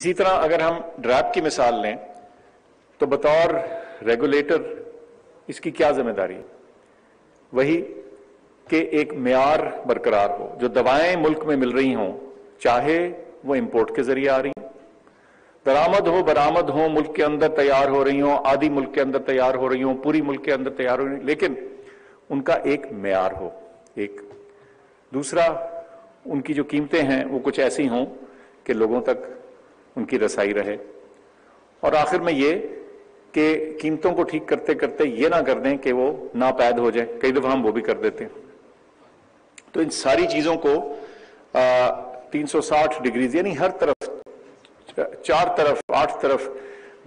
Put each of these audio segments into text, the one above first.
इसी तरह अगर हम ड्रैप की मिसाल लें तो बतौर रेगुलेटर इसकी क्या जिम्मेदारी है? वही कि एक मेयार बरकरार हो, जो दवाएं मुल्क में मिल रही हों, चाहे वो इंपोर्ट के जरिए आ रही हों, दरामद हो बरामद हो, मुल्क के अंदर तैयार हो रही हों, आधी मुल्क के अंदर तैयार हो रही हों, पूरी मुल्क के अंदर तैयार हो रही हों, लेकिन उनका एक मेयार हो। एक दूसरा, उनकी जो कीमतें हैं वो कुछ ऐसी हों कि लोगों तक उनकी रसाई रहे। और आखिर में ये कि कीमतों को ठीक करते करते ये ना कर दें कि वो नापैद हो जाए, कई दफा हम वो भी कर देते हैं। तो इन सारी चीजों को 360 डिग्रीज यानी हर तरफ, 4 तरफ 8 तरफ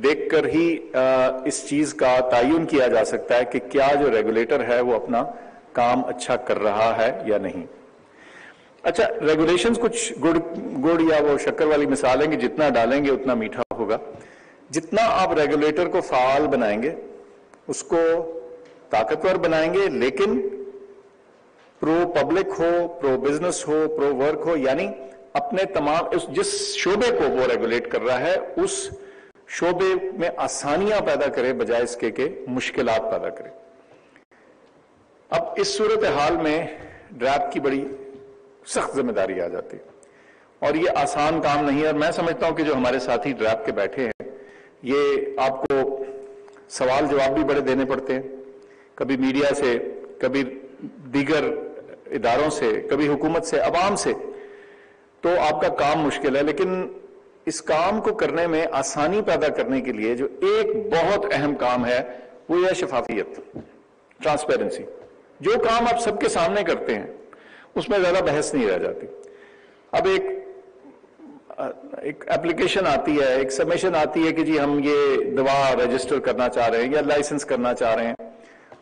देखकर ही इस चीज का तयन किया जा सकता है कि क्या जो रेगुलेटर है वो अपना काम अच्छा कर रहा है या नहीं। अच्छा, रेगुलेशंस कुछ गुड़ या वो शक्कर वाली मिसाल है कि जितना डालेंगे उतना मीठा होगा। जितना आप रेगुलेटर को फाल बनाएंगे, उसको ताकतवर बनाएंगे, लेकिन प्रो पब्लिक हो, प्रो बिजनेस हो, प्रो वर्क हो, यानी अपने तमाम जिस शोबे को वो रेगुलेट कर रहा है उस शोबे में आसानियां पैदा करे बजाय इसके के मुश्किलात पैदा करे। अब इस सूरत हाल में ड्रैप की बड़ी सख्त जिम्मेदारी आ जाती है और ये आसान काम नहीं है। और मैं समझता हूं कि जो हमारे साथी ड्रैप के बैठे हैं, ये आपको सवाल जवाब भी बड़े देने पड़ते हैं, कभी मीडिया से, कभी दीगर इदारों से, कभी हुकूमत से, अवाम से। तो आपका काम मुश्किल है, लेकिन इस काम को करने में आसानी पैदा करने के लिए जो एक बहुत अहम काम है वो है शफाफियत, ट्रांसपेरेंसी। जो काम आप सबके सामने करते हैं उसमें ज्यादा बहस नहीं रह जाती। अब एक एप्लीकेशन आती है, एक सबमिशन आती है कि जी हम ये दवा रजिस्टर करना चाह रहे हैं या लाइसेंस करना चाह रहे हैं,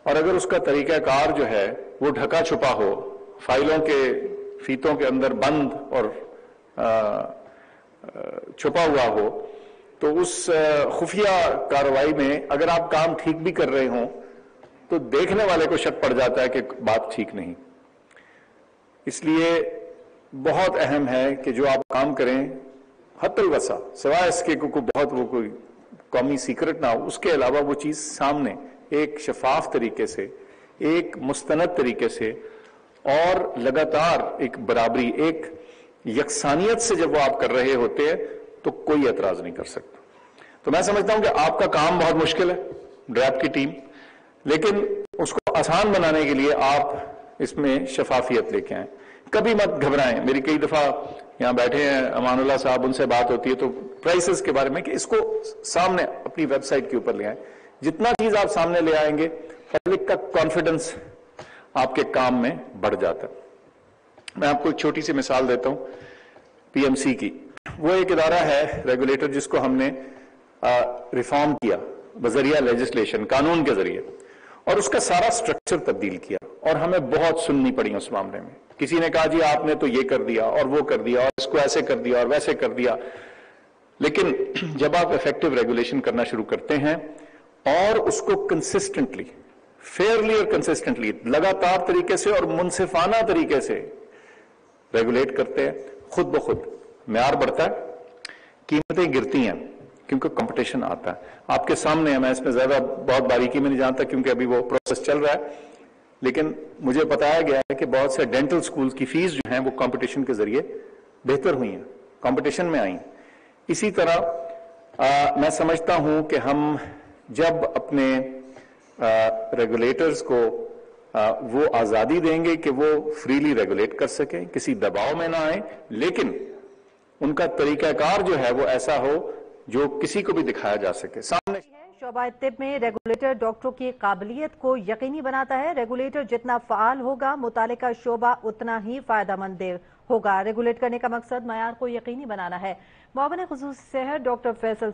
और अगर उसका तरीकाकार जो है वो ढका छुपा हो, फाइलों के फीतों के अंदर बंद और छुपा हुआ हो, तो उस खुफिया कार्रवाई में अगर आप काम ठीक भी कर रहे हों तो देखने वाले को शक पड़ जाता है कि बात ठीक नहीं। इसलिए बहुत अहम है कि जो आप काम करें हत्तल वसा, सिवाय इसके को बहुत वो कोई कौमी सीक्रेट ना हो, उसके अलावा वो चीज सामने एक शफाफ तरीके से, एक मुस्तनद तरीके से और लगातार एक बराबरी, एक यकसानियत से जब वो आप कर रहे होते हैं तो कोई एतराज नहीं कर सकता। तो मैं समझता हूं कि आपका काम बहुत मुश्किल है, ड्रैप की टीम, लेकिन उसको आसान बनाने के लिए आप इसमें शफाफियत लेके आए। कभी मत घबराएं। मेरी कई दफा यहां बैठे हैं अमानुल्लाह साहब, उनसे बात होती है तो प्राइसेस के बारे में कि इसको सामने अपनी वेबसाइट के ऊपर ले आए। जितना चीज आप सामने ले आएंगे, पब्लिक का कॉन्फिडेंस आपके काम में बढ़ जाता है। मैं आपको एक छोटी सी मिसाल देता हूं पीएमसी की। वो एक इदारा है रेगुलेटर जिसको हमने रिफॉर्म किया बजरिया लेजिस्लेशन, कानून के जरिए, और उसका सारा स्ट्रक्चर तब्दील किया और हमें बहुत सुननी पड़ी उस मामले में। किसी ने कहा जी आपने तो ये कर दिया और वो कर दिया और इसको ऐसे कर दिया और वैसे कर दिया। लेकिन जब आप इफेक्टिव रेगुलेशन करना शुरू करते हैं और उसको कंसिस्टेंटली, फेयरली और कंसिस्टेंटली, लगातार तरीके से और मुनसिफाना तरीके से रेगुलेट करते हैं, खुद ब खुद म्यार बढ़ता है, कीमतें गिरती हैं क्योंकि कंपटीशन आता है। आपके सामने है, मैं इसमें ज्यादा बहुत बारीकी में नहीं जानता क्योंकि अभी वो प्रोसेस चल रहा है, लेकिन मुझे बताया गया है कि बहुत से डेंटल स्कूल की फीस जो है वो कंपटीशन के जरिए बेहतर हुई हैं, कंपटीशन में आई। इसी तरह मैं समझता हूं कि हम जब अपने रेगुलेटर्स को वो आजादी देंगे कि वो फ्रीली रेगुलेट कर सकें, किसी दबाव में ना आए, लेकिन उनका तरीकाकार जो है वो ऐसा हो जो किसी को भी दिखाया जा सके सामने। शोबा तिब में रेगुलेटर डॉक्टरों की काबिलियत को यकीनी बनाता है। रेगुलेटर जितना फाल होगा, मुतालिका शोबा उतना ही फायदेमंद होगा। रेगुलेट करने का मकसद मयार को यकीनी बनाना है। मुआविन खुसूसी सेहत डॉक्टर फैसल